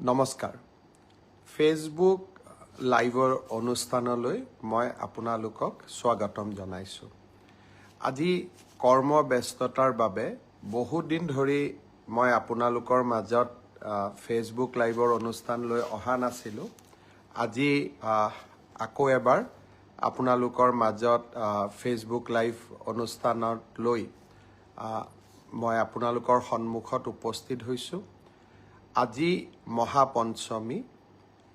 নমস্কাৰ ফেচবুক লাইভৰ অনুষ্ঠানলৈ মই আপোনালোকক স্বাগতম জনাইছো আজি কৰ্মব্যস্ততাৰ বাবে বহু দিন ধৰি মই আপোনালোকৰ মাজত ফেচবুক লাইভৰ অনুষ্ঠান লৈ অহা নাছিলো আজি আকৌ এবাৰ আপোনালোকৰ মাজত ফেচবুক লাইভ অনুষ্ঠানত লৈ মই আপোনালোকৰ সন্মুখত উপস্থিত হৈছো আজি মহাপঞ্চমী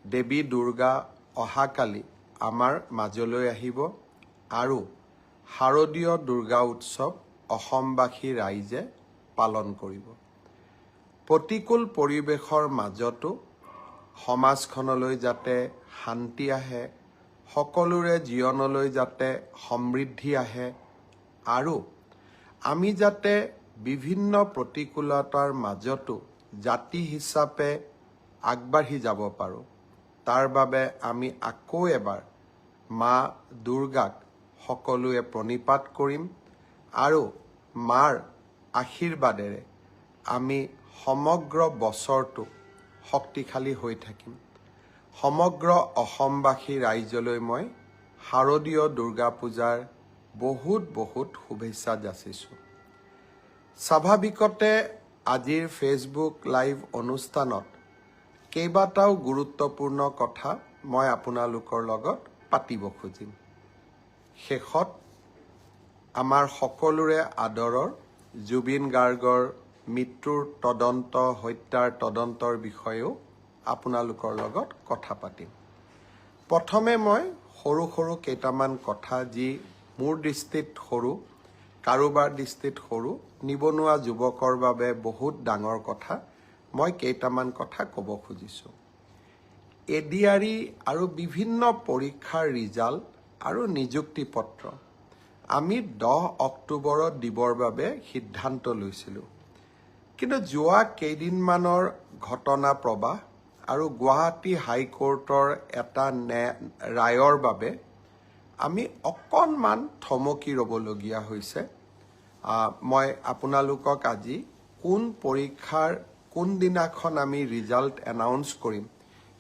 দেৱী দুৰ্গা অহাকালি আমাৰ মাজলৈ আহিব আৰু শাৰদীয় দুৰ্গা উৎসৱ অসমবাসী ৰাইজে পালন কৰিব প্ৰতিকূল পৰিৱেশৰ মাজতো সমাজখনলৈ যাতে শান্তি আহে সকলোৰে জীৱনলৈ যাতে সমৃদ্ধি আহে আৰু আমি যাতে বিভিন্ন প্ৰতিকূলতাৰ মাজতো জাতি হিচাপে আগবাঢ়ি যাব পাৰো তাৰ বাবে আমি আকৌ এবাৰ মা দুৰ্গাক সকলোৱে প্ৰণিপাত কৰিম আৰু মাৰ আশীৰ্বাদেৰে আমি সমগ্ৰ বছৰটো শক্তিশালী হৈ থাকিম সমগ্ৰ অসমবাসী ৰাইজলৈ মই শাৰদীয় দুৰ্গা পূজাৰ বহুত শুভেচ্ছা যাচিছো স্বাভাৱিকতে আজিৰ ফেচবুক লাইভ অনুষ্ঠানত কেইবাটাও গুৰুত্বপূৰ্ণ কথা মই আপোনালোকৰ লগত পাতিব খুজিম শেষত আমাৰ সকলোৰে আদৰৰ জুবিন গাৰ্গৰ মৃত্যুৰ তদন্ত হত্যাৰ তদন্তৰ বিষয়েও আপোনালোকৰ লগত কথা পাতিম প্ৰথমে মই সৰু কেইটামান কথা যি মোৰ দৃষ্টিত সৰু কাৰোবাৰ দৃষ্টিত সৰু নিবনুৱা যুৱকৰ বাবে বহুত ডাঙৰ কথা মই কেইটামান কথা ক'ব খুজিছো এডিআৰই আৰু বিভিন্ন পৰীক্ষাৰ ৰিজাল্ট আৰু নিযুক্তি পত্ৰ আমি 10 অক্টোবৰত দিবৰ বাবে সিদ্ধান্ত লৈছিলো কিন্তু যোৱা কেইদিনমানৰ ঘটনা প্ৰবাহ আৰু গুৱাহাটী হাইকোৰ্টৰ এটা ৰায়ৰ বাবে আমি অকণমান থমকি ৰ'বলগীয়া হৈছে মই আপোনালোকক আজি কোন পৰীক্ষাৰ কোন দিনাখন আমি ৰিজাল্ট এনাউন্স কৰিম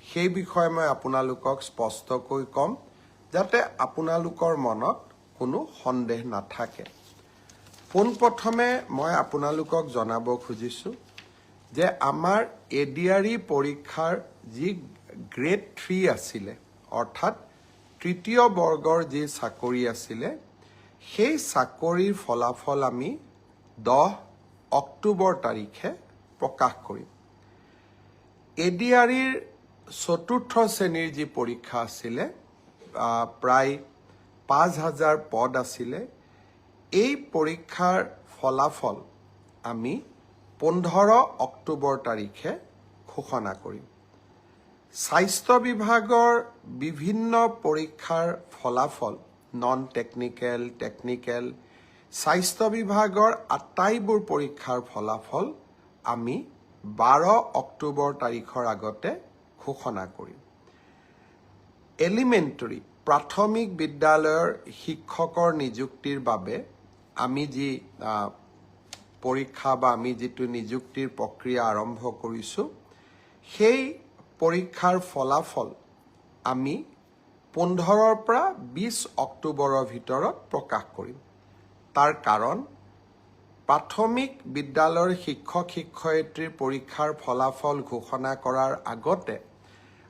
সেই বিষয়ে মই আপোনালোকক স্পষ্টকৈ কম যাতে আপোনালোকৰ মনত কোনো সন্দেহ নাথাকে পোনপ্ৰথমে মই আপোনালোকক জনাব খুজিছো যে আমাৰ এডিআৰই পৰীক্ষাৰ যি গ্ৰেড 3 আছিলে অৰ্থাৎ তৃতীয় বৰ্গৰ যি চাকৰি আছিলে সেই চাকৰিৰ ফলাফল আমি 10 অক্টোবৰ তাৰিখে প্ৰকাশ কৰিম এডিআৰইৰ চতুৰ্থ শ্ৰেণীৰ যি পৰীক্ষা আছিলে প্ৰায় 5000 পদ আছিলে এই পৰীক্ষাৰ ফলাফল আমি 15 অক্টোবৰ তাৰিখে ঘোষণা কৰিম স্বাস্থ্য বিভাগৰ বিভিন্ন পৰীক্ষাৰ ফলাফল নন টেকনিক্যাল টেকনিক্যাল স্বাস্থ্য বিভাগৰ আটাইবোৰ পৰীক্ষাৰ ফলাফল আমি 12 অক্টোবৰ তাৰিখৰ আগতে ঘোষণা কৰিম এলিমেণ্টাৰী প্ৰাথমিক বিদ্যালয়ৰ শিক্ষকৰ নিযুক্তিৰ বাবে আমি যি পৰীক্ষা বা আমি যিটো নিযুক্তিৰ প্ৰক্ৰিয়া আৰম্ভ কৰিছো সেই পৰীক্ষাৰ ফলাফল আমি 15ৰ পৰা 20 অক্টোবৰৰ ভিতৰত প্ৰকাশ কৰিম তাৰ কাৰণ প্ৰাথমিক বিদ্যালয়ৰ শিক্ষক শিক্ষয়িত্ৰীৰ পৰীক্ষাৰ ফলাফল ঘোষণা কৰাৰ আগতে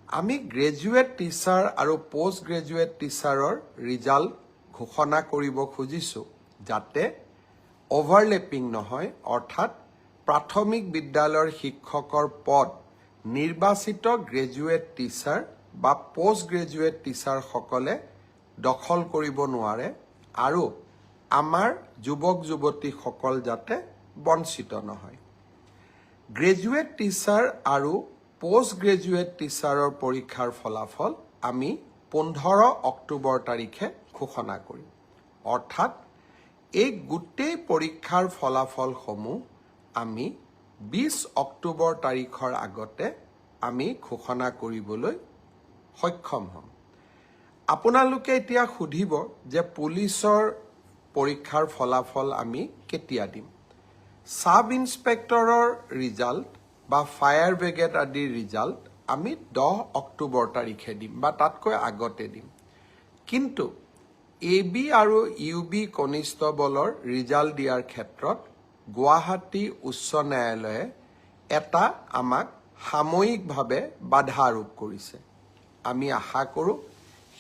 আমি গ্ৰেজুৱেট টিচাৰ আৰু পোষ্ট গ্ৰেজুৱেট টিচাৰৰ ৰিজাল্ট ঘোষণা কৰিব খুজিছো যাতে অভাৰলেপিং নহয় অৰ্থাৎ প্ৰাথমিক বিদ্যালয়ৰ শিক্ষকৰ পদ নিৰ্বাচিত গ্ৰেজুৱেট টিচাৰ বা পোষ্ট গ্ৰেজুৱেট টিচাৰ সকলে দখল কৰিব নোৱাৰে আৰু আমাৰ যুৱক যুৱতীসকল যাতে বঞ্চিত নহয় গ্ৰেজুৱেট টিচাৰ আৰু পোষ্ট গ্ৰেজুৱেট টিচাৰৰ পৰীক্ষাৰ ফলাফল আমি 15 অক্টোবৰ তাৰিখে ঘোষণা কৰিম অৰ্থাৎ এই গোটেই পৰীক্ষাৰ ফলাফলসমূহ আমি 20 অক্টোবৰ তাৰিখৰ আগতে আমি ঘোষণা কৰিবলৈ সক্ষম হ'ম আপোনালোকে এতিয়া সুধিব যে পুলিচৰ পৰীক্ষাৰ ফলাফল আমি কেতিয়া দিম সাব ইন্সপেক্টৰৰ ৰিজাল্ট বা ফায়াৰ ব্ৰিগেড আদিৰ ৰিজাল্ট আমি 10 অক্টোবৰ তাৰিখে দিম বা তাতকৈ আগতে দিম। কিন্তু AB আৰু UB কনিষ্টবলৰ ৰিজাল্ট দিয়াৰ ক্ষেত্ৰত গুৱাহাটী উচ্চ ন্যায়ালয়ে এটা আমাক সাময়িকভাৱে বাধা আৰোপ কৰিছে। আমি আশা কৰোঁ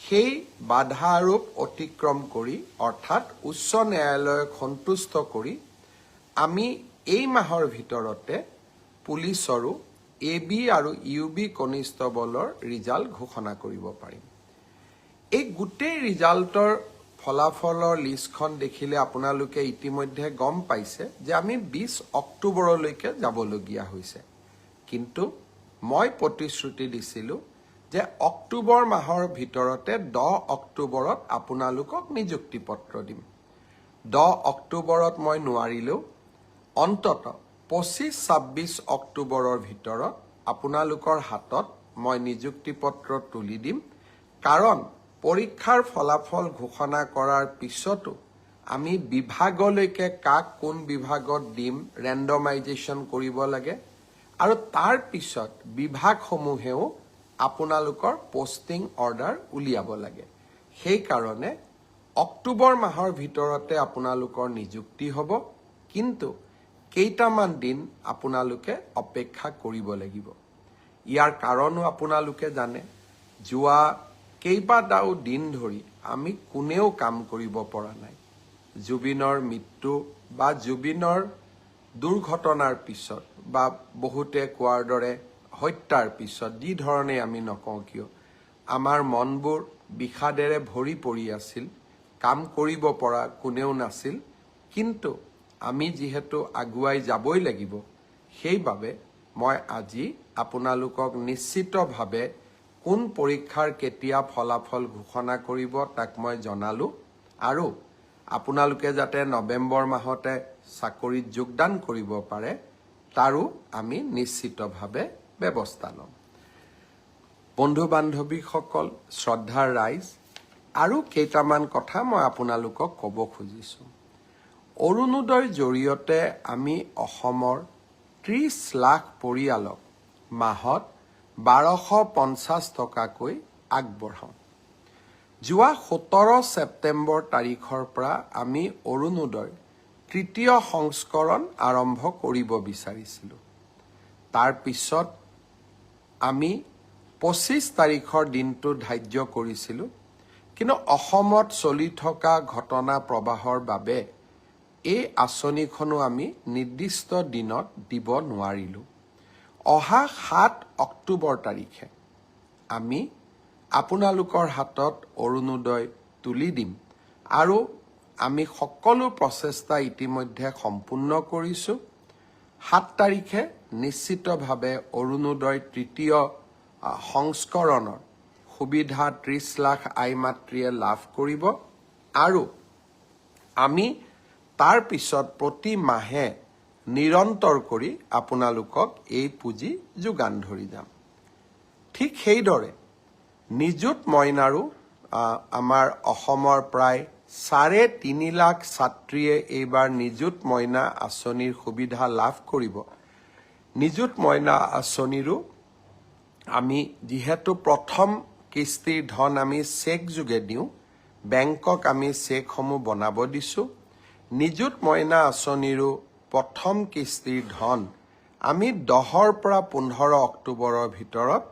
সেই বাধা আৰোপ অতিক্ৰম কৰি অৰ্থাৎ উচ্চ ন্যায়ালয়ক সন্তুষ্ট কৰি আমি এই মাহৰ ভিতৰতে পুলিচৰো AB আৰু UB কনিষ্টবলৰ ৰিজাল্ট ঘোষণা কৰিব পাৰিম। এই গোটেই ৰিজাল্টৰ ফলাফলৰ লিষ্টখন দেখিলে আপোনালোকে ইতিমধ্যে গম পাইছে যে আমি 20 অক্টোবৰলৈকে যাবলগীয়া হৈছে। কিন্তু মই প্ৰতিশ্ৰুতি দিছিলোঁ যে অক্টোবৰ মাহৰ ভিতৰতে 10 অক্টোবৰত আপোনালোকক নিযুক্তি পত্ৰ দিম। 10 অক্টোবৰত মই নোৱাৰিলেও অন্তত 25-26 অক্টোবৰৰ ভিতৰত আপোনালোকৰ হাতত মই নিযুক্তি পত্ৰ তুলি দিম। কাৰণ পৰীক্ষাৰ ফলাফল ঘোষণা কৰাৰ পিছতো আমি বিভাগলৈকে কাক কোন বিভাগত দিম ৰেণ্ডমাইজেশ্যন কৰিব লাগে আৰু তাৰ পিছত বিভাগসমূহেও আপোনালোকৰ পোষ্টিং অৰ্ডাৰ উলিয়াব লাগে। সেইকাৰণে অক্টোবৰ মাহৰ ভিতৰতে আপোনালোকৰ নিযুক্তি হ'ব, কিন্তু কেইটামান দিন আপোনালোকে অপেক্ষা কৰিব লাগিব। ইয়াৰ কাৰণো আপোনালোকে জানে, যোৱা কেইবাটাও দিন ধৰি আমি কোনেও কাম কৰিব পৰা নাই। জুবিনৰ মৃত্যু বা জুবিনৰ দুৰ্ঘটনাৰ পিছত বা বহুতে কোৱাৰ দৰে হত্যাৰ পিছত যি ধৰণে আমি নকওঁ কিয় আমাৰ মনবোৰ বিষাদেৰে ভৰি পৰি আছিল, কাম কৰিব পৰা কোনেও নাছিল। কিন্তু আমি যিহেতু আগুৱাই যাবই লাগিব, সেইবাবে মই আজি আপোনালোকক নিশ্চিতভাৱে কোন পৰীক্ষাৰ কেতিয়া ফলাফল ঘোষণা কৰিব তাক মই জনালোঁ আৰু আপোনালোকে যাতে নৱেম্বৰ মাহতে চাকৰিত যোগদান কৰিব পাৰে তাৰো আমি নিশ্চিতভাৱে ব্যৱস্থা ল'ম। বন্ধু বান্ধৱীসকল, শ্ৰদ্ধাৰ ৰাইজ, আৰু কেইটামান কথা মই আপোনালোকক ক'ব খুজিছোঁ। অৰুণোদয়ৰ জৰিয়তে আমি অসমৰ 30 লাখ পৰিয়ালক মাহত 1250 টকাকৈ আগবঢ়াওঁ। যোৱা 17 ছেপ্টেম্বৰ তাৰিখৰ পৰা আমি অৰুণোদয়ৰ তৃতীয় সংস্কৰণ আৰম্ভ কৰিব বিচাৰিছিলোঁ। তাৰ পিছত আমি 25 তাৰিখৰ দিনটো ধাৰ্য কৰিছিলোঁ, কিন্তু অসমত চলি থকা ঘটনা প্ৰবাহৰ বাবে এই আঁচনিখনো আমি নিৰ্দিষ্ট দিনত দিব নোৱাৰিলোঁ। অহা 7 অক্টোবৰ তাৰিখে আমি আপোনালোকৰ হাতত অৰুণোদয় তুলি দিম আৰু আমি সকলো প্ৰচেষ্টা ইতিমধ্যে সম্পূৰ্ণ কৰিছোঁ। 7 তাৰিখে নিশ্চিতভাৱে অৰুণোদয় তৃতীয় সংস্কৰণৰ সুবিধা 30 লাখ আই মাতৃয়ে লাভ কৰিব আৰু আমি তাৰ পিছত প্ৰতি মাহে নিৰন্তৰ কৰি আপোনালোকক এই পুঁজি যোগান ধৰি যাম। ঠিক সেইদৰে নিযুত মইনাৰো আমাৰ অসমৰ প্ৰায় 3.5 লাখ ছাত্ৰীয়ে এইবাৰ নিযুত মইনা আঁচনিৰ সুবিধা লাভ কৰিব। নিযুত মইনা আঁচনিৰো আমি যিহেতু প্ৰথম কিস্তিৰ ধন আমি চেক যোগে দিওঁ, বেংকক আমি চেকসমূহ বনাব দিছোঁ। নিযুত মইনা আঁচনিৰো প্ৰথম কিস্তিৰ ধন আমি 10 পৰা 15 অক্টোবৰৰ ভিতৰত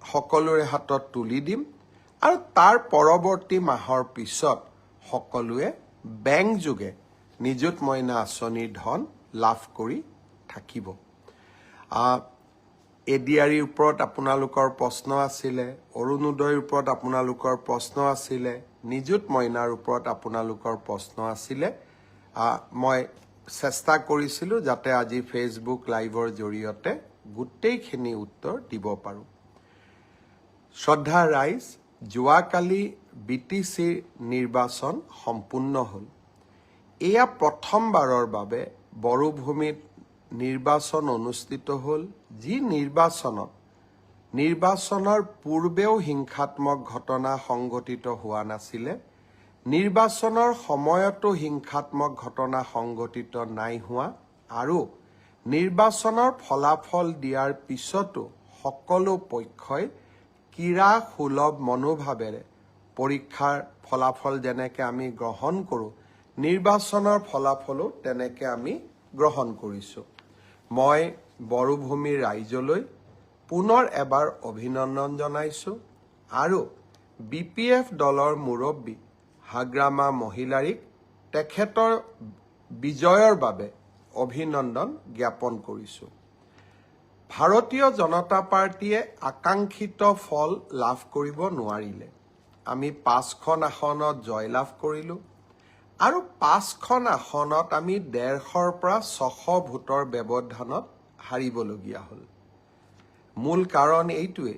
সকলোৰে হাতত তুলি দিম আৰু তাৰ পৰৱৰ্তী মাহৰ পিছত সকলোৱে বেংক যোগে নিযুত মইনা আঁচনিৰ ধন লাভ কৰি থাকিব। এডিআৰিৰ ওপৰত আপোনালোকৰ প্ৰশ্ন আছিলে, অৰুণোদয়ৰ ওপৰত আপোনালোকৰ প্ৰশ্ন আছিলে, নিযুত মইনাৰ ওপৰত আপোনালোকৰ প্ৰশ্ন আছিলে। মই চেষ্টা কৰিছিলোঁ যাতে আজি ফেচবুক লাইভৰ জৰিয়তে গোটেইখিনি উত্তৰ দিব পাৰোঁ। শ্ৰদ্ধা ৰাইজ, যোৱাকালি BTCৰ নিৰ্বাচন সম্পূৰ্ণ হ'ল। এয়া প্ৰথমবাৰৰ বাবে বড়োভূমিত নিৰ্বাচন অনুষ্ঠিত হ'ল, যি নিৰ্বাচনৰ পূৰ্বেও হিংসাত্মক ঘটনা সংঘটিত হোৱা নাছিলে, নিৰ্বাচনৰ সময়তো হিংসাত্মক ঘটনা সংঘটিত নাই হোৱা আৰু নিৰ্বাচনৰ ফলাফল দিয়াৰ পিছতো সকলো পক্ষই ক্ৰীড়া সুলভ মনোভাৱেৰে পৰীক্ষাৰ ফলাফল যেনেকৈ আমি গ্ৰহণ কৰোঁ, নিৰ্বাচনৰ ফলাফলো তেনেকৈ আমি গ্ৰহণ কৰিছোঁ। মই বড়োভূমিৰ ৰাইজলৈ পুনৰ এবাৰ অভিনন্দন জনাইছোঁ আৰু BPF দলৰ মুৰব্বী হাগ্ৰামা মহিলাৰীক তেখেতৰ বিজয়ৰ বাবে অভিনন্দন জ্ঞাপন কৰিছোঁ। ভাৰতীয় জনতা পাৰ্টীয়ে আকাংক্ষিত ফল লাভ কৰিব নোৱাৰিলে। আমি 5খন আসনত জয়লাভ কৰিলোঁ আৰু 5খন আসনত আমি 150ৰ পৰা 600 ভোটৰ ব্যৱধানত হাৰিবলগীয়া হ'ল। মূল কাৰণ এইটোৱে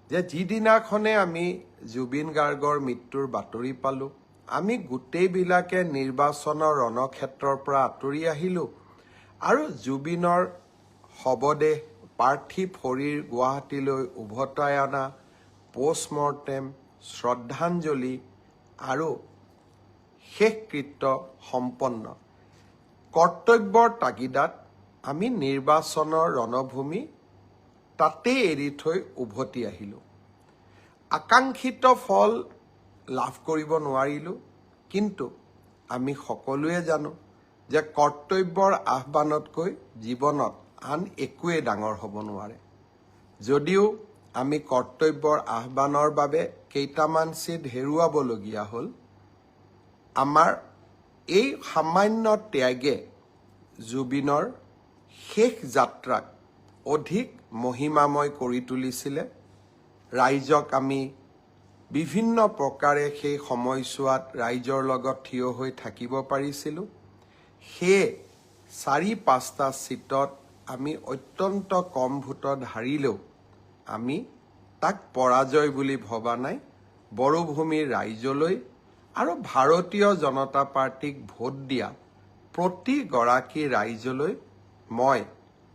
যে যিদিনাখনে আমি জুবিন গাৰ্গৰ মৃত্যুৰ বাতৰি পালোঁ, আমি গোটেইবিলাকে নিৰ্বাচনৰ ৰণক্ষেত্ৰৰ পৰা আঁতৰি আহিলোঁ আৰু জুবিনৰ শৱদেহ পাৰ্থিৱ শৰীৰ গুৱাহাটীলৈ উভতাই অনা, পষ্টমৰ্টেম, শ্ৰদ্ধাঞ্জলি আৰু শেষকৃত্য সম্পন্ন কৰ্তব্যৰ তাগিদাত আমি নিৰ্বাচনৰ ৰণভূমি তাতেই এৰি থৈ উভতি আহিলোঁ। আকাংক্ষিত ফল লাভ কৰিব নোৱাৰিলোঁ, কিন্তু আমি সকলোৱে জানো যে কৰ্তব্যৰ আহ্বানতকৈ জীৱনত আন একোৱেই ডাঙৰ হ'ব নোৱাৰে। যদিও আমি কৰ্তব্যৰ আহ্বানৰ বাবে কেইটামান চিট হেৰুৱাবলগীয়া হ'ল, আমাৰ এই সামান্য ত্যাগে জুবিনৰ শেষ যাত্ৰাক অধিক মহিমাময় কৰি তুলিছিলে। ৰাইজক আমি বিভিন্ন প্ৰকাৰে সেই সময়ছোৱাত ৰাইজৰ লগত থিয় হৈ থাকিব পাৰিছিলোঁ। সেয়ে 4-5টা চিটত আমি অত্যন্ত কম ভোটত হাৰিলেও আমি তাক পৰাজয় বুলি ভবা নাই। বড়োভূমিৰ ৰাইজলৈ আৰু ভাৰতীয় জনতা পাৰ্টীক ভোট দিয়া প্ৰতিগৰাকী ৰাইজলৈ মই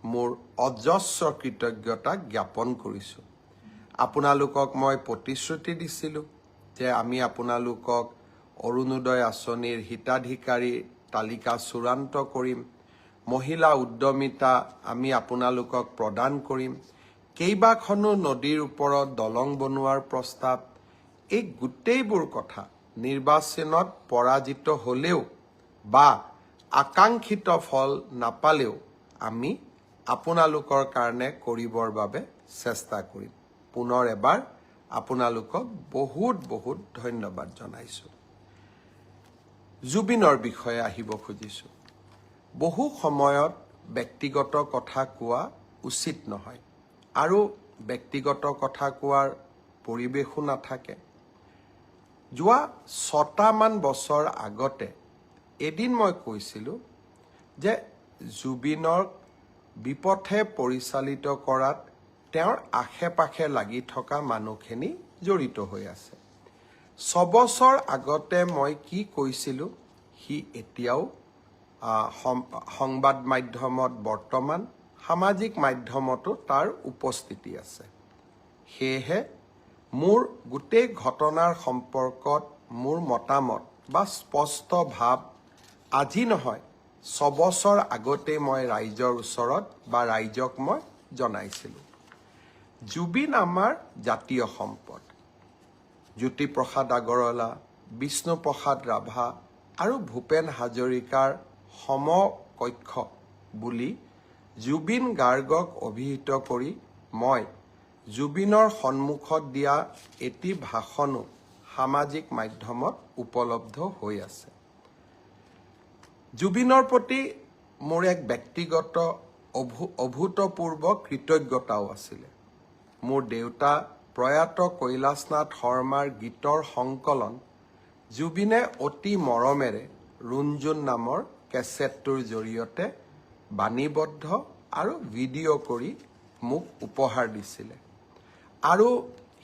মোৰ অজস্ৰ কৃতজ্ঞতা জ্ঞাপন কৰিছোঁ। আপোনালোকক মই প্ৰতিশ্ৰুতি দিছিলোঁ যে আমি আপোনালোকক অৰুণোদয় আঁচনিৰ হিতাধিকাৰী তালিকা চূড়ান্ত কৰিম, মহিলা উদ্যমিতা আমি আপোনালোকক প্ৰদান কৰিম, কেইবাখনো নদীৰ ওপৰত দলং বনোৱাৰ প্ৰস্তাৱ, এই গোটেইবোৰ কথা নিৰ্বাচনত পৰাজিত হ'লেও বা আকাংক্ষিত ফল নাপালেও আমি আপোনালোকৰ কাৰণে কৰিবৰ বাবে চেষ্টা কৰিম। পুনৰ এবাৰ আপোনালোকক বহুত বহুত ধন্যবাদ জনাইছোঁ। জুবিনৰ বিষয়ে আহিব খুজিছোঁ। বহু সময়ত ব্যক্তিগত কথা কোৱা উচিত নহয় আৰু ব্যক্তিগত কথা কোৱাৰ পৰিৱেশো নাথাকে। যোৱা 6টামান বছৰ আগতে এদিন মই কৈছিলোঁ যে জুবিনক বিপথে পৰিচালিত কৰাত তেওঁৰ আশে-পাশে লাগি থকা মানুহখিনি জড়িত হৈ আছে। 6 বছৰ আগতে মই কি কৈছিলোঁ সি এতিয়াও সংবাদ মাধ্যমত বৰ্তমান সামাজিক মাধ্যমতো তাৰ উপস্থিতি আছে। সেয়েহে মোৰ গোটেই ঘটনাৰ সম্পৰ্কত মোৰ মতামত বা স্পষ্ট ভাৱ আজি নহয়, 6 বছৰ আগতেই মই ৰাইজৰ ওচৰত বা ৰাইজক মই জনাইছিলোঁ। জুবিন আমাৰ জাতীয় সম্পদ। জ্যোতিপ্ৰসাদ আগৰৱালা, বিষ্ণুপ্ৰসাদ ৰাভা আৰু ভূপেন হাজৰিকাৰ সমকক্ষ বুলি জুবিন গাৰ্গক অভিহিত কৰি মই জুবিনৰ সন্মুখত দিয়া এটি ভাষণো সামাজিক মাধ্যমত উপলব্ধ হৈ আছে। জুবিনৰ প্ৰতি মোৰ এক ব্যক্তিগত অভূতপূৰ্ব কৃতজ্ঞতাও আছিলে। মোৰ দেউতা প্ৰয়াত কৈলাশনাথ শৰ্মাৰ গীতৰ সংকলন জুবিনে অতি মৰমেৰে ৰুণজুন নামৰ কেছেটটোৰ জৰিয়তে বাণীবদ্ধ আৰু ভিডিঅ' কৰি মোক উপহাৰ দিছিলে আৰু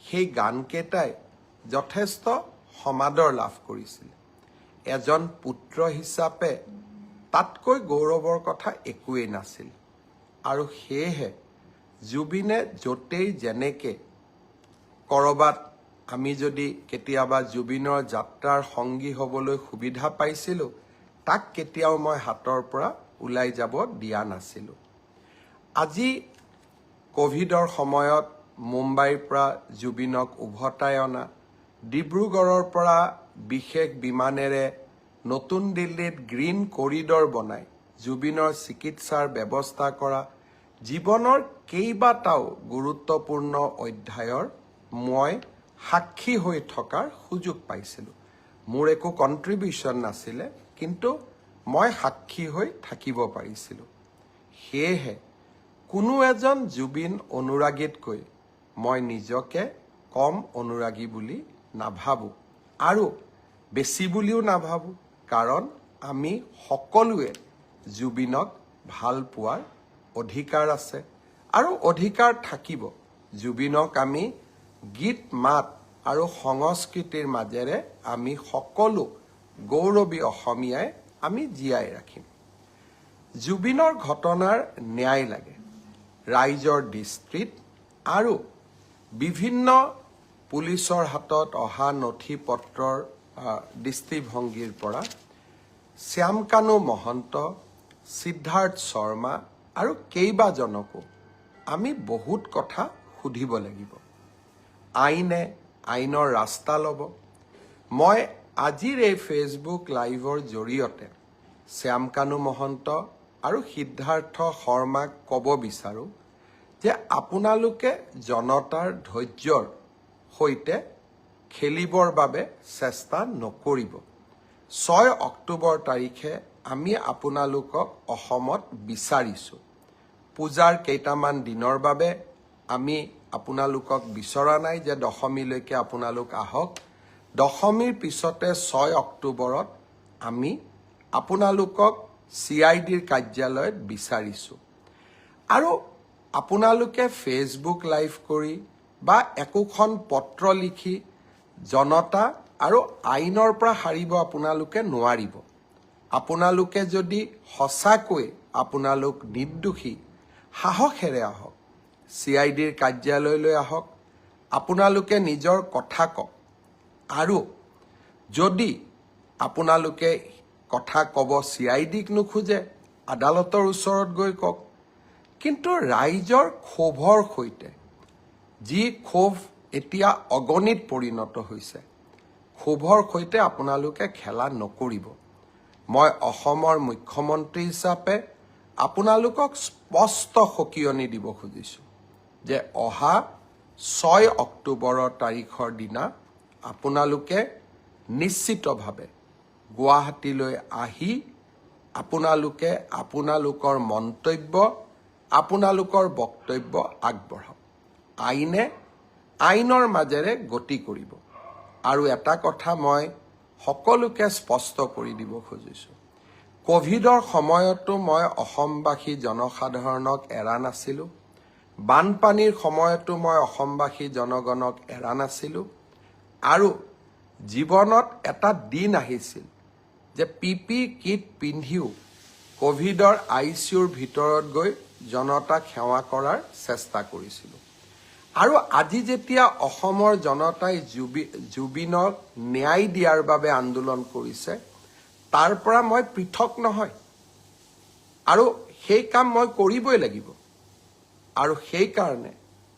সেই গানকেইটাই যথেষ্ট সমাদৰ লাভ কৰিছিল। এজন পুত্ৰ হিচাপে তাতকৈ গৌৰৱৰ কথা একোৱেই নাছিল আৰু সেয়েহে জুবিনে য'তেই যেনেকে ক'ৰবাত আমি যদি কেতিয়াবা জুবিনৰ যাত্ৰাৰ সংগী হ'বলৈ সুবিধা পাইছিলোঁ, তাক কেতিয়াও মই হাতৰ পৰা ওলাই যাব দিয়া নাছিলোঁ। আজি কোভিডৰ সময়ত মুম্বাইৰ পৰা জুবিনক উভতাই অনা, ডিব্ৰুগড়ৰ পৰা বিশেষ বিমানেৰে নতুন দিল্লীত গ্ৰীণ কৰিডৰ বনাই জুবিনৰ চিকিৎসাৰ ব্যৱস্থা কৰা, জীৱনৰ কেইবাটাও গুৰুত্বপূৰ্ণ অধ্যায়ৰ মই সাক্ষী হৈ থকাৰ সুযোগ পাইছিলোঁ। মোৰ একো কণ্ট্ৰিবিউশ্যন নাছিলে, কিন্তু মই সাক্ষী হৈ থাকিব পাৰিছিলোঁ। সেয়েহে কোনো এজন জুবিন অনুৰাগীতকৈ মই নিজকে কম অনুৰাগী বুলি নাভাবোঁ আৰু বেছি বুলিও নাভাবোঁ, কাৰণ আমি সকলোৱে জুবিনক ভাল পোৱাৰ অধিকাৰ আছে আৰু অধিকাৰ থাকিব। জুবিনক আমি গীত মাত আৰু সংস্কৃতিৰ মাজেৰে আমি সকলো গৌৰৱী অসমীয়াই আমি জীয়াই ৰাখিম। জুবিনৰ ঘটনাৰ ন্যায় লাগে। ৰাইজৰ দৃষ্টিত আৰু বিভিন্ন পুলিচৰ হাতত অহা নথি পত্ৰৰ দৃষ্টিভংগীৰ পৰা শ্যামকানু মহন্ত, সিদ্ধাৰ্থ শৰ্মা আৰু কেইবাজনকো আমি বহুত কথা সুধিব লাগিব। আইনে আইনৰ ৰাস্তা ল'ব। মই আজিৰ এই ফেচবুক লাইভৰ জৰিয়তে শ্যামকানু মহন্ত আৰু সিদ্ধাৰ্থ শৰ্মাক ক'ব বিচাৰোঁ যে আপোনালোকে জনতাৰ ধৈৰ্যৰ সৈতে খেলিবৰ বাবে চেষ্টা নকৰিব। 6 অক্টোবৰ তাৰিখে আমি আপোনালোকক অসমত বিচাৰিছোঁ। পূজাৰ কেইটামান দিনৰ বাবে আমি আপোনালোকক বিচৰা নাই যে দশমীলৈকে আপোনালোক আহক। দশমীৰ পিছতে 6 অক্টোবৰত আমি আপোনালোকক CIDৰ কাৰ্যালয়ত বিচাৰিছোঁ। আৰু আপোনালোকে ফেচবুক লাইভ কৰি বা একোখন পত্ৰ লিখি জনতা আৰু আইনৰ পৰা সাৰিব আপোনালোকে নোৱাৰিব। আপোনালোকে যদি সঁচাকৈ আপোনালোক নিৰ্দোষী, সাহসেৰে আহক, CIDৰ কাৰ্যালয়লৈ আহক, আপোনালোকে নিজৰ কথা কওক। আৰু যদি আপোনালোকে কথা ক'ব CIDক নোখোজে, আদালতৰ ওচৰত গৈ কওক। কিন্তু ৰাইজৰ ক্ষোভৰ সৈতে, যি ক্ষোভ এতিয়া অগণিত পৰিণত হৈছে, ক্ষোভৰ সৈতে আপোনালোকে খেলা নকৰিব। মই অসমৰ মুখ্যমন্ত্ৰী হিচাপে আপোনালোকক স্পষ্ট সকিয়নি দিব খুজিছোঁ যে অহা 6 অক্টোবৰৰ তাৰিখৰ দিনা আপোনালোকে নিশ্চিতভাৱে গুৱাহাটীলৈ আহি আপোনালোকে আপোনালোকৰ মন্তব্য, আপোনালোকৰ বক্তব্য আগবঢ়াওক। আইনে আইনৰ মাজেৰে গতি কৰিব। আৰু এটা কথা মই সকলোকে স্পষ্ট কৰি দিব খুজিছোঁ, কোভিডৰ সময়তো মই অসমবাসী জনসাধাৰণক এৰা নাছিলোঁ। বানপানীৰ সময়তো মই অসমবাসী জনগণক এৰা নাছিলোঁ। আৰু জীৱনত এটা দিন আহিছিল যে PPE কিট পিন্ধিও কোভিডৰ ICUৰ ভিতৰত গৈ জনতাক সেৱা কৰাৰ চেষ্টা কৰিছিলোঁ। আৰু আজি যেতিয়া অসমৰ জনতাই জুবিনক ন্যায় দিয়াৰ বাবে আন্দোলন কৰিছে, তাৰ পৰা মই পৃথক নহয়। আৰু সেই কাম মই কৰিবই লাগিব। আৰু সেইকাৰণে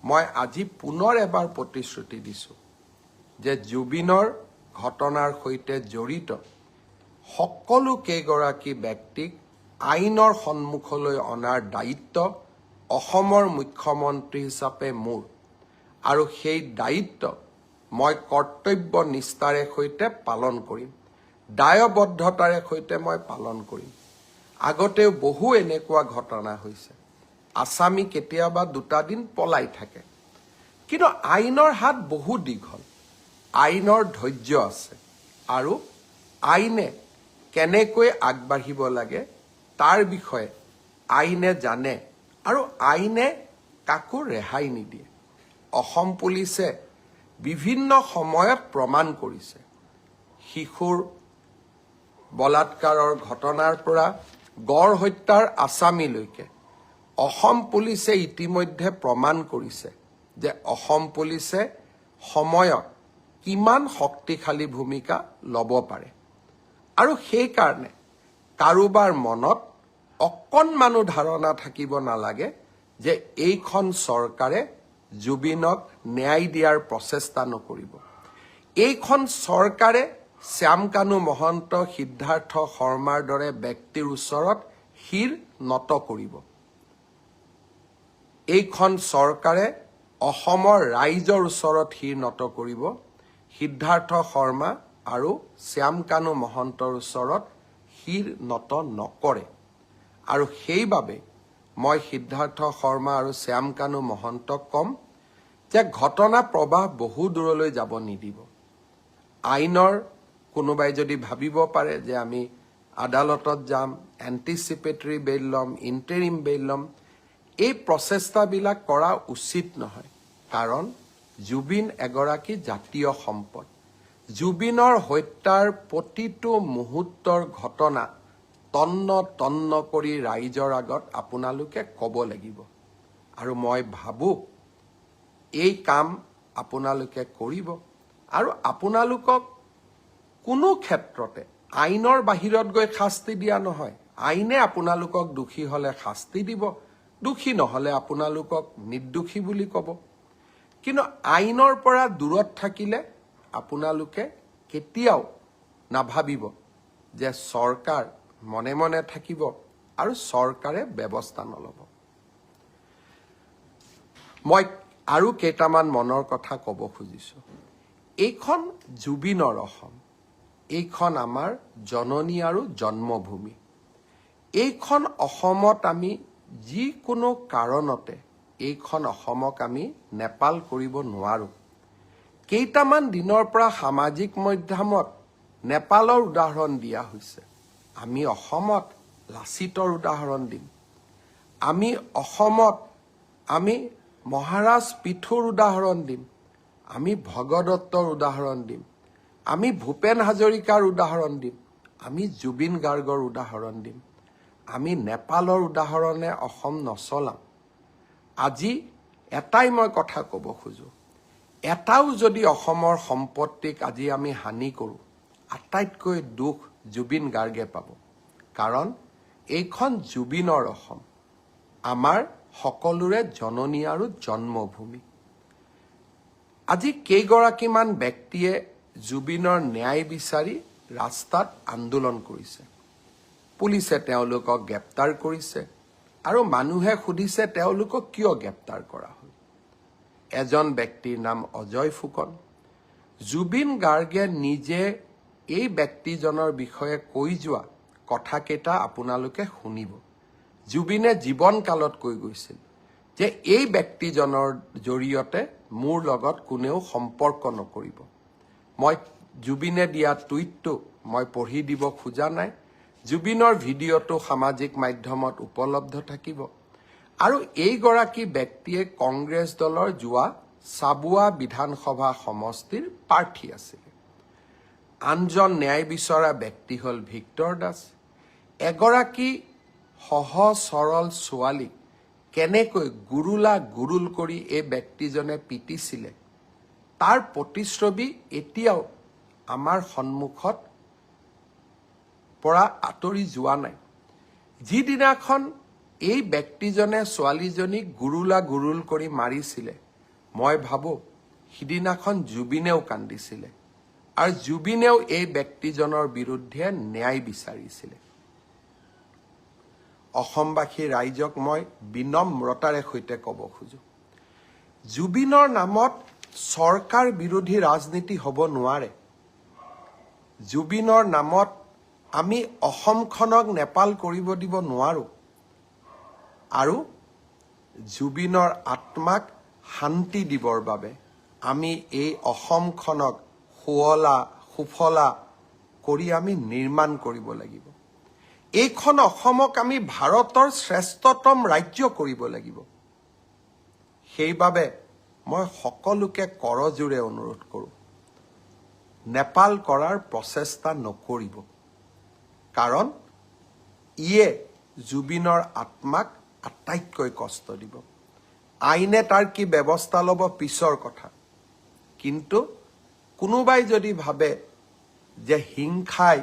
মই আজি পুনৰ এবাৰ প্ৰতিশ্ৰুতি দিছোঁ যে জুবিনৰ ঘটনাৰ সৈতে জড়িত সকলো কেইগৰাকী ব্যক্তিক আইনৰ সন্মুখলৈ অনাৰ দায়িত্ব অসমৰ মুখ্যমন্ত্ৰী হিচাপে মোৰ। আৰু সেই দায়িত্ব মই কৰ্তব্য নিষ্ঠাৰে সৈতে পালন কৰিম, দায়বদ্ধতাৰে সৈতে মই পালন কৰিম। আগতেও বহু এনেকুৱা ঘটনা হৈছে। আসামী কেতিয়াবা 2টা দিন পলাই থাকে, কিন্তু আইনৰ হাত বহু দীঘল, আইনৰ ধৈৰ্য আছে। আৰু আইনে কেনেকৈ আগবাঢ়িব লাগে তাৰ বিষয়ে আইনে জানে, আৰু আইনে কাকো ৰেহাই নিদিয়ে। অসম পুলিচে বিভিন্ন সময়ত প্ৰমাণ কৰিছে, শিশুৰ বলাৎকাৰৰ ঘটনাৰ পৰা গড় হত্যাৰ আসামীলৈকে অসম পুলিচে ইতিমধ্যে প্ৰমাণ কৰিছে যে অসম পুলিচে সময়ত কিমান শক্তিশালী ভূমিকা ল'ব পাৰে। আৰু সেইকাৰণে কাৰোবাৰ মনত অকণমানো ধাৰণা থাকিব নালাগে যে এইখন চৰকাৰে জুবিনক ন্যায় দিয়াৰ প্ৰচেষ্টা নকৰিব। এইখন চৰকাৰে শ্যাম কানু মহন্ত, সিদ্ধাৰ্থ শৰ্মাৰ দৰে ব্যক্তিৰ ওচৰত শিৰ নত কৰিব। এইখন চৰকাৰে অসমৰ ৰাইজৰ ওচৰত শিৰ নত কৰিব। সিদ্ধাৰ্থ শৰ্মা আৰু শ্যাম কানু মহন্তৰ ওচৰত শিৰ নত নকৰে। আৰু সেইবাবে মই সিদ্ধাৰ্থ শৰ্মা আৰু শ্যাম কানু মহন্তক ক'ম যে ঘটনা প্ৰবাহ বহু দূৰলৈ যাব নিদিব। আইনৰ কোনোবাই যদি ভাবিব পাৰে যে আমি আদালতত যাম, এণ্টিচিপেটৰী বেইল ল'ম, ইণ্টাৰিম বেইল ল'ম, এই প্ৰচেষ্টাবিলাক কৰা উচিত নহয়। কাৰণ জুবিন এগৰাকী জাতীয় সম্পদ। জুবিনৰ হত্যাৰ প্ৰতিটো মুহূৰ্তৰ ঘটনা তন্ন তন্ন কৰি ৰাইজৰ আগত আপোনালোকে ক'ব লাগিব। আৰু মই ভাবোঁ এই কাম আপোনালোকে কৰিব। আৰু আপোনালোকক কোনো ক্ষেত্ৰতে আইনৰ বাহিৰত গৈ শাস্তি দিয়া নহয়। আইনে আপোনালোকক দোষী হ'লে শাস্তি দিব, দোষী নহ'লে আপোনালোকক নিৰ্দোষী বুলি ক'ব। কিন্তু আইনৰ পৰা দূৰত থাকিলে আপোনালোকে কেতিয়াও নাভাবিব যে চৰকাৰ মনে মনে থাকিব আৰু চৰকাৰে ব্যৱস্থা নল'ব। মই আৰু কেইটামান মনৰ কথা ক'ব খুজিছোঁ। এইখন জুবিনৰ অসম, এইখন আমাৰ জননী আৰু জন্মভূমি। এইখন অসমত আমি যিকোনো কাৰণতে এইখন অসমক আমি নেপাল কৰিব নোৱাৰোঁ। কেইটামান দিনৰ পৰা সামাজিক মাধ্যমত নেপালৰ উদাহৰণ দিয়া হৈছে। আমি অসমত লাচিতৰ উদাহৰণ দিম। আমি অসমত আমি মহাৰাজ পিথুৰ উদাহৰণ দিম। আমি ভগদত্তৰ উদাহৰণ দিম। আমি ভূপেন হাজৰিকাৰ উদাহৰণ দিম। আমি জুবিন গাৰ্গৰ উদাহৰণ দিম। আমি নেপালৰ উদাহৰণে অসম নচলাম। আজি এটাই মই কথা ক'ব খোজোঁ, এটাও যদি অসমৰ সম্পত্তিক আজি আমি হানি কৰোঁ, আটাইতকৈ দুখ জুবিন গাৰ্গে পাব। কাৰণ এইখন জুবিনৰ অসম, আমাৰ সকলোৰে জননী আৰু জন্মভূমি। আজি কেইগৰাকীমান ব্যক্তিয়ে জুবিনৰ ন্যায় বিচাৰি ৰাস্তাত আন্দোলন কৰিছে। পুলিচে তেওঁলোকক গ্ৰেপ্তাৰ কৰিছে আৰু মানুহে সুধিছে তেওঁলোকক কিয় গ্ৰেপ্তাৰ কৰা হ'ল। এজন ব্যক্তিৰ নাম অজয় ফুকন। জুবিন গাৰ্গে নিজে এই ব্যক্তিজনৰ বিষয়ে কৈ যোৱা কথাকেইটা আপোনালোকে শুনিব। জুবিনে জীৱনকালত কৈ গৈছিল যে এই ব্যক্তিজনৰ জৰিয়তে মোৰ লগত কোনেও সম্পৰ্ক নকৰিব। মই জুবিনে দিয়া টুইটটো মই পঢ়ি দিব খোজা নাই। জুবিনৰ ভিডিঅ'টো সামাজিক মাধ্যমত উপলব্ধ থাকিব। আৰু এইগৰাকী ব্যক্তিয়ে কংগ্ৰেছ দলৰ যোৱা চাবুৱা বিধানসভা সমষ্টিৰ প্ৰাৰ্থী আছিল। আনজন ন্যায় বিচৰা ব্যক্তি হ'ল ভিক্টৰ দাস। এগৰাকী সহজ সৰল ছোৱালীক কেনেকৈ গুৰুল কৰি এই ব্যক্তিজনে পিটিছিলে তাৰ প্ৰতিচ্ছবি এতিয়াও আমাৰ সন্মুখত পৰা আঁতৰি যোৱা নাই। যিদিনাখন এই ব্যক্তিজনে ছোৱালীজনীক গুৰুল কৰি মাৰিছিলে, মই ভাবোঁ সিদিনাখন জুবিনেও কান্দিছিলে আৰু জুবিনেও এই ব্যক্তিজনৰ বিৰুদ্ধে ন্যায় বিচাৰিছিলে। অসমবাসী ৰাইজক মই বিনম্ৰতাৰে সৈতে ক'ব খোজোঁ, জুবিনৰ নামত চৰকাৰ বিৰোধী ৰাজনীতি হ'ব নোৱাৰে। জুবিনৰ নামত আমি অসমখনক নেপাল কৰিব দিব নোৱাৰোঁ। আৰু জুবিনৰ আত্মাক শান্তি দিবৰ বাবে আমি এই অসমখনক সুফলা কৰি আমি নিৰ্মাণ কৰিব লাগিব। এইখন অসমক আমি ভাৰতৰ শ্ৰেষ্ঠতম ৰাজ্য কৰিব লাগিব। সেইবাবে মই সকলোকে কৰজোৰে অনুৰোধ কৰোঁ, নেপাল কৰাৰ প্ৰচেষ্টা নকৰিব। কাৰণ ইয়ে জুবিনৰ আত্মাক আটাইতকৈ কষ্ট দিব। আইনে তাৰ কি ব্যৱস্থা ল'ব পিছৰ কথা। কিন্তু কোনোবাই যদি ভাবে যে হিংসাই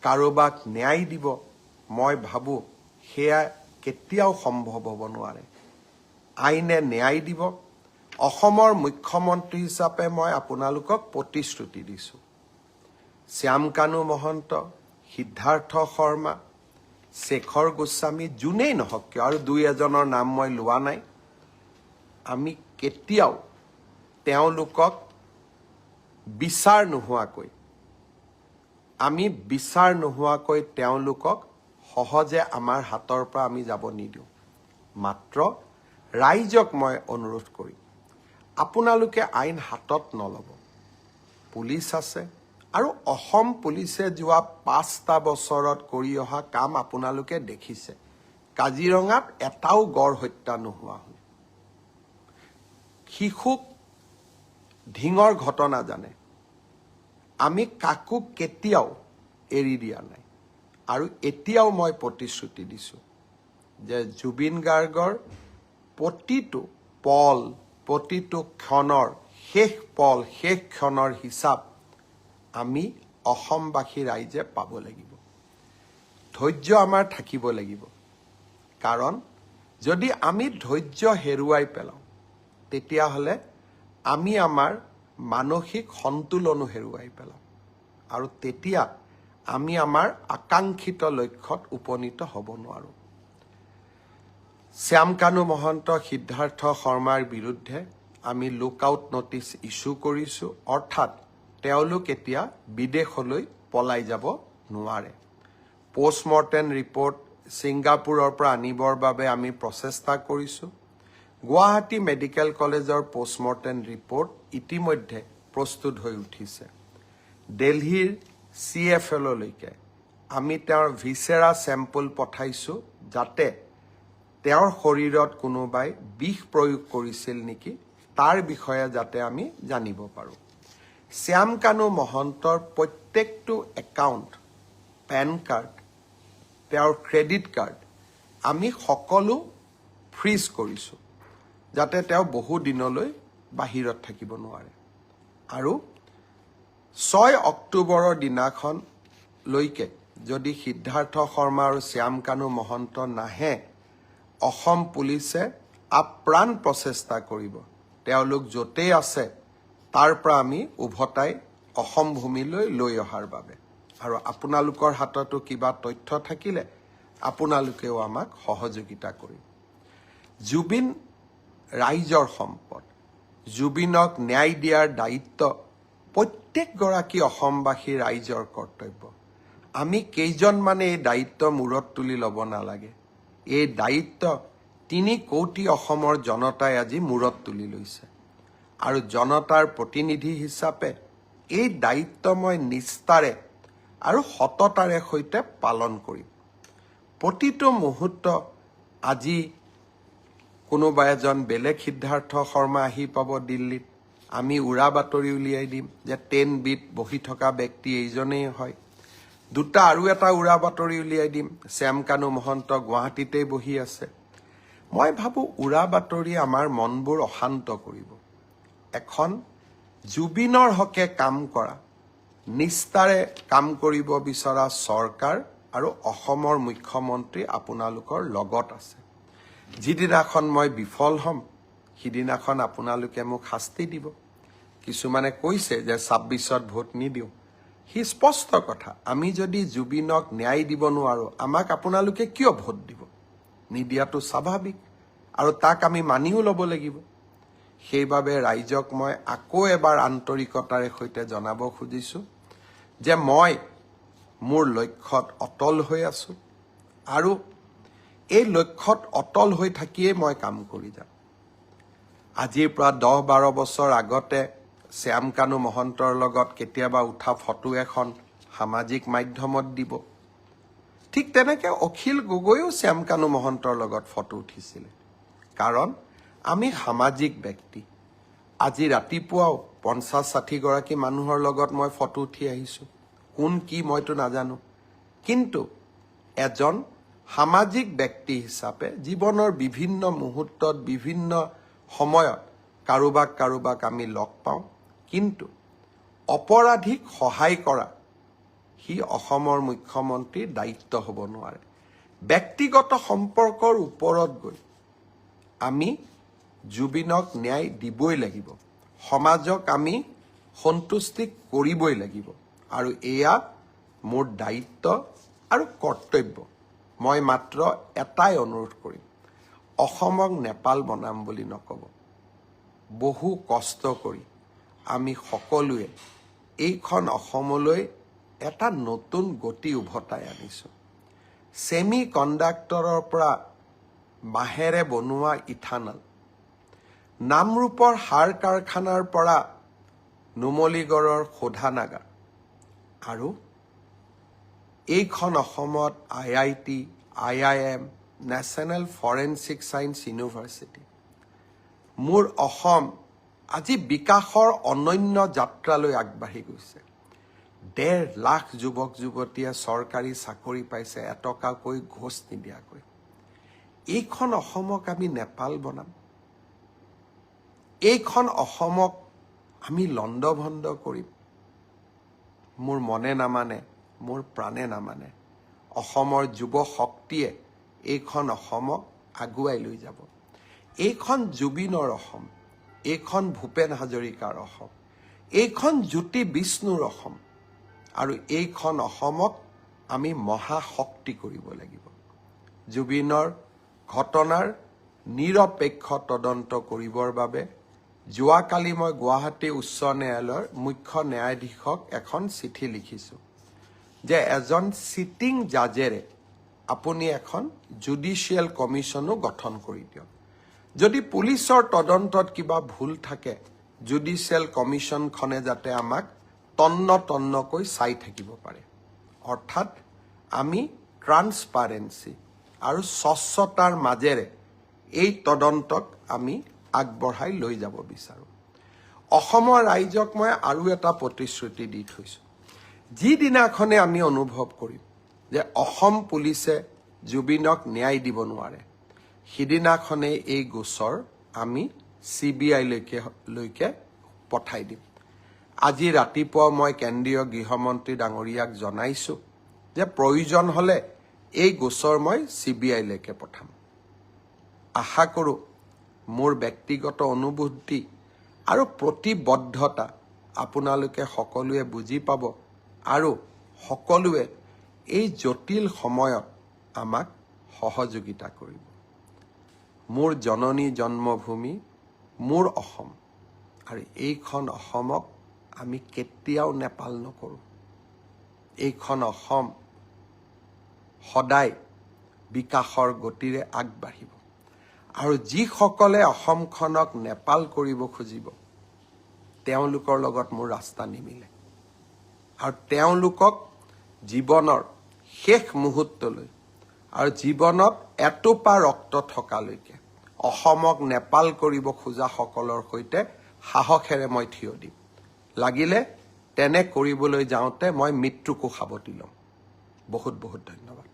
কাৰোবাক ন্যায় দিব, মই ভাবোঁ সেয়া কেতিয়াও সম্ভৱ হ'ব নোৱাৰে। আইনে ন্যায় দিব। অসমৰ মুখ্যমন্ত্ৰী হিচাপে মই আপোনালোকক প্ৰতিশ্ৰুতি দিছোঁ। শ্যামকানু মহন্ত, সিদ্ধাৰ্থ শৰ্মা, শেখৰ গোস্বামী, যোনেই নহওক কিয়, আৰু দুই এজনৰ নাম মই লোৱা নাই, আমি কেতিয়াও তেওঁলোকক বিচাৰ নোহোৱাকৈ তেওঁলোকক সহজে আমাৰ হাতৰ পৰা আমি যাব নিদিওঁ। মাত্ৰ ৰাইজক মই অনুৰোধ কৰিম, আপোনালোকে আইন হাতত নল'ব। পুলিচ আছে, আৰু অসম পুলিচে যোৱা 5টা বছৰত কৰি অহা কাম আপোনালোকে দেখিছে। কাজিৰঙাত এটাও গড় হত্যা নোহোৱা হ'ল। শিশুক ঢিঙৰ ঘটনা জানে, আমি কাকো কেতিয়াও এৰি দিয়া নাই। আৰু এতিয়াও মই প্ৰতিশ্ৰুতি দিছোঁ যে জুবিন গাৰ্গৰ প্ৰতিটো পল, প্ৰতিটো ক্ষণৰ শেষ ক্ষণৰ হিচাপ আমি অসমবাসী ৰাইজে পাব লাগিব। ধৈৰ্য আমাৰ থাকিব লাগিব, কাৰণ যদি আমি ধৈৰ্য হেৰুৱাই পেলাওঁ তেতিয়াহ'লে আমি আমাৰ মানসিক সন্তুলনো হেৰুৱাই পেলাম, আৰু তেতিয়া আমি আমাৰ আকাংক্ষিত লক্ষ্যত উপনীত হ'ব নোৱাৰোঁ। শ্যামকানু মহন্ত, সিদ্ধাৰ্থ শৰ্মাৰ বিৰুদ্ধে আমি লুকআউট নটিচ ইছ্যু কৰিছোঁ, অৰ্থাৎ তেওঁলোক এতিয়া বিদেশলৈ পলাই যাব নোৱাৰে। পষ্টমৰ্টেম ৰিপৰ্ট ছিংগাপুৰৰ পৰা আনিবৰ বাবে আমি প্ৰচেষ্টা কৰিছোঁ। গুৱাহাটী মেডিকেল কলেজৰ পষ্টমৰ্টেম ৰিপৰ্ট ইতিমধ্যে প্ৰস্তুত হৈ উঠিছে। দিল্লীৰ CFLলৈকে আমি তেওঁৰ ভিছেৰা চেম্পল পঠাইছোঁ, যাতে তেওঁৰ শৰীৰত কোনোবাই বিষ প্ৰয়োগ কৰিছিল নেকি তাৰ বিষয়ে যাতে আমি জানিব পাৰোঁ। শ্যামকানু মহন্তৰ প্ৰত্যেকটো একাউণ্ট, পেন কাৰ্ড, তেওঁৰ ক্ৰেডিট কাৰ্ড আমি সকলো ফ্ৰিজ কৰিছোঁ, যাতে তেওঁ বহু দিনলৈ বাহিৰত থাকিব নোৱাৰে। আৰু 6 অক্টোবৰৰ দিনাখনলৈকে যদি সিদ্ধাৰ্থ শৰ্মা আৰু শ্যামকানু মহন্ত নাহে, অসম পুলিচে আপ্ৰাণ প্ৰচেষ্টা কৰিব তেওঁলোক য'তেই আছে তাৰ পৰা আমি উভতাই অসম ভূমিলৈ লৈ অহাৰ বাবে। আৰু আপোনালোকৰ হাততো কিবা তথ্য থাকিলে আপোনালোকেও আমাক সহযোগিতা কৰিব। জুবিন ৰাইজৰ সম্পদ। জুবিনক ন্যায় দিয়াৰ দায়িত্ব প্ৰত্যেকগৰাকী অসমবাসী ৰাইজৰ কৰ্তব্য। আমি কেইজনমানে এই দায়িত্ব মূৰত তুলি ল'ব নালাগে। এই দায়িত্ব 3 কোটি অসমৰ জনতাই আজি মূৰত তুলি লৈছে, আৰু জনতাৰ প্ৰতিনিধি হিচাপে এই দায়িত্ব মই নিষ্ঠাৰে আৰু সততাৰে সৈতে পালন কৰিম। প্ৰতিটো মুহূৰ্ত আজি কোনোবা এজন বেলেগ সিদ্ধাৰ্থ শৰ্মা আহি পাব দিল্লীত, আমি উৰা বাতৰি উলিয়াই দিম যে 10 বিত বহি থকা ব্যক্তি এইজনেই হয়। আৰু এটা উৰা বাতৰি উলিয়াই দিম, শ্যামকানু মহন্ত গুৱাহাটীতেই বহি আছে। মই ভাবোঁ উৰা বাতৰি আমাৰ মনবোৰ অশান্ত কৰিব। এখন জুবিনৰ হকে কাম কৰা, নিষ্ঠাৰে কাম কৰিব বিচৰা চৰকাৰ আৰু অসমৰ মুখ্যমন্ত্ৰী আপোনালোকৰ লগত আছে। যিদিনাখন মই বিফল হ'ম, সিদিনাখন আপোনালোকে মোক শাস্তি দিব। কিছুমানে কৈছে যে 26ত ভোট নিদিওঁ। সি স্পষ্ট কথা, আমি যদি জুবিনক ন্যায় দিব নোৱাৰোঁ, আমাক আপোনালোকে কিয় ভোট দিব? নিদিয়াটো স্বাভাৱিক, আৰু তাক আমি মানিও ল'ব লাগিব। সেইবাবে ৰাইজক মই আকৌ এবাৰ আন্তৰিকতাৰে সৈতে জনাব খুজিছোঁ যে মই মোৰ লক্ষ্যত অটল হৈ আছোঁ, আৰু এই লক্ষ্যত অটল হৈ থাকিয়েই মই কাম কৰি যাম। আজিৰ পৰা 10-12 বছৰ আগতে শ্যামকানু মহন্তৰ লগত কেতিয়াবা উঠা ফটো এখন সামাজিক মাধ্যমত দিব। ঠিক তেনেকৈ অখিল গগৈও শ্যামকানু মহন্তৰ লগত ফটো উঠিছিলে, কাৰণ আমি সামাজিক ব্যক্তি। আজি ৰাতিপুৱাও 50-60 গৰাকী মানুহৰ লগত মই ফটো উঠি আহিছোঁ। কোন কি মইতো নাজানো, কিন্তু এজন সামাজিক ব্যক্তি হিচাপে জীৱনৰ বিভিন্ন মুহূৰ্তত, বিভিন্ন সময়ত কাৰোবাক আমি লগ পাওঁ, কিন্তু অপৰাধীক সহায় কৰা সি অসমৰ মুখ্যমন্ত্ৰীৰ দায়িত্ব হ'ব নোৱাৰে। ব্যক্তিগত সম্পৰ্কৰ ওপৰত গৈ আমি জুবিনক ন্যায় দিবই লাগিব, সমাজক আমি সন্তুষ্টি কৰিবই লাগিব, আৰু এয়া মোৰ দায়িত্ব আৰু কৰ্তব্য। মই মাত্ৰ এটাই অনুৰোধ কৰিম, অসমক নেপাল বনাম বুলি নক'ব। বহু কষ্ট কৰি আমি সকলোৱে এইখন অসমলৈ এটা নতুন গতি উভতাই আনিছোঁ। ছেমি কণ্ডাক্টৰৰ পৰা বাঁহেৰে বনোৱা ইথানল, নামৰূপৰ সাৰ কাৰখানাৰ পৰা নুমলীগড়ৰ শোধানাগাৰ, আৰু এইখন অসমত IIT, IIM, national forensic science university. মোৰ অসম আজি বিকাশৰ অনন্য যাত্ৰালৈ আগবাঢ়ি গৈছে। 1.5 লাখ যুৱক যুৱতীয়ে চৰকাৰী চাকৰি পাইছে এটকাকৈ ঘোচ নিদিয়াকৈ। এইখন অসমক আমি নেপাল বনাম, এইখন অসমক আমি লণ্ডভণ্ড কৰিম। মোৰ মনে নামানে, মোৰ প্ৰাণে নামানে। অসমৰ যুৱ শক্তিয়ে এইখন অসমক আগুৱাই লৈ যাব। এইখন জুবিনৰ অসম, এইখন ভূপেন হাজৰিকাৰ অসম, এইখন জ্যোতি বিষ্ণুৰ অসম, আৰু এইখন অসমক আমি মহাশক্তি কৰিব লাগিব। জুবিনৰ ঘটনাৰ নিৰপেক্ষ তদন্ত কৰিবৰ বাবে যোৱাকালি মই গুৱাহাটী উচ্চ ন্যায়ালয়ৰ মুখ্য ন্যায়াধীশক এখন চিঠি লিখিছোঁ যে এজন চিটিং জাজেৰে আপুনি এখন জুডিচিয়েল কমিশ্যনো গঠন কৰি দিয়ক। যদি পুলিচৰ তদন্তত কিবা ভুল থাকে, জুডিচিয়েল কমিশ্যনখনে যাতে আমাক তন্ন তন্নকৈ চাই থাকিব পাৰে। অৰ্থাৎ আমি ট্ৰান্সপাৰেঞ্চি আৰু স্বচ্ছতাৰ মাজেৰে এই তদন্তক আমি আগবঢ়াই লৈ যাব বিচাৰোঁ। অসমৰ ৰাইজক মই আৰু এটা প্ৰতিশ্ৰুতি দি থৈছোঁ। যিদিনাখনে আমি অনুভৱ কৰিম যে অসম পুলিচে জুবিনক ন্যায় দিব নোৱাৰে, সিদিনাখনেই এই গোচৰ আমি CBI লৈকে পঠাই দিম। আজি ৰাতিপুৱা মই কেন্দ্ৰীয় গৃহমন্ত্ৰী ডাঙৰীয়াক জনাইছোঁ যে প্ৰয়োজন হ'লে এই গোচৰ মই CBI লৈকে পঠাম। আশা কৰোঁ মোৰ ব্যক্তিগত অনুভূতি আৰু প্ৰতিবদ্ধতা আপোনালোকে সকলোৱে বুজি পাব, আৰু সকলোৱে এই জটিল সময়ত আমাক সহযোগিতা কৰিব। মোৰ জননী জন্মভূমি মোৰ অসম, আৰু এইখন অসমক আমি কেতিয়াও নেপাল নকৰোঁ। এইখন অসম সদায় বিকাশৰ গতিৰে আগবাঢ়িব, আৰু যিসকলে অসমখনক নেপাল কৰিব খুজিব তেওঁলোকৰ লগত মোৰ ৰাস্তা নিমিলে, আৰু তেওঁলোকক জীৱনৰ শেষ মুহূৰ্তলৈ আৰু জীৱনত এটোপা ৰক্ত থকালৈকে অসমক নেপাল কৰিব খোজাসকলৰ সৈতে সাহসেৰে মই থিয় দিম। লাগিলে তেনে কৰিবলৈ যাওঁতে মই মৃত্যুকো সাৱটি ল'ম। বহুত বহুত ধন্যবাদ।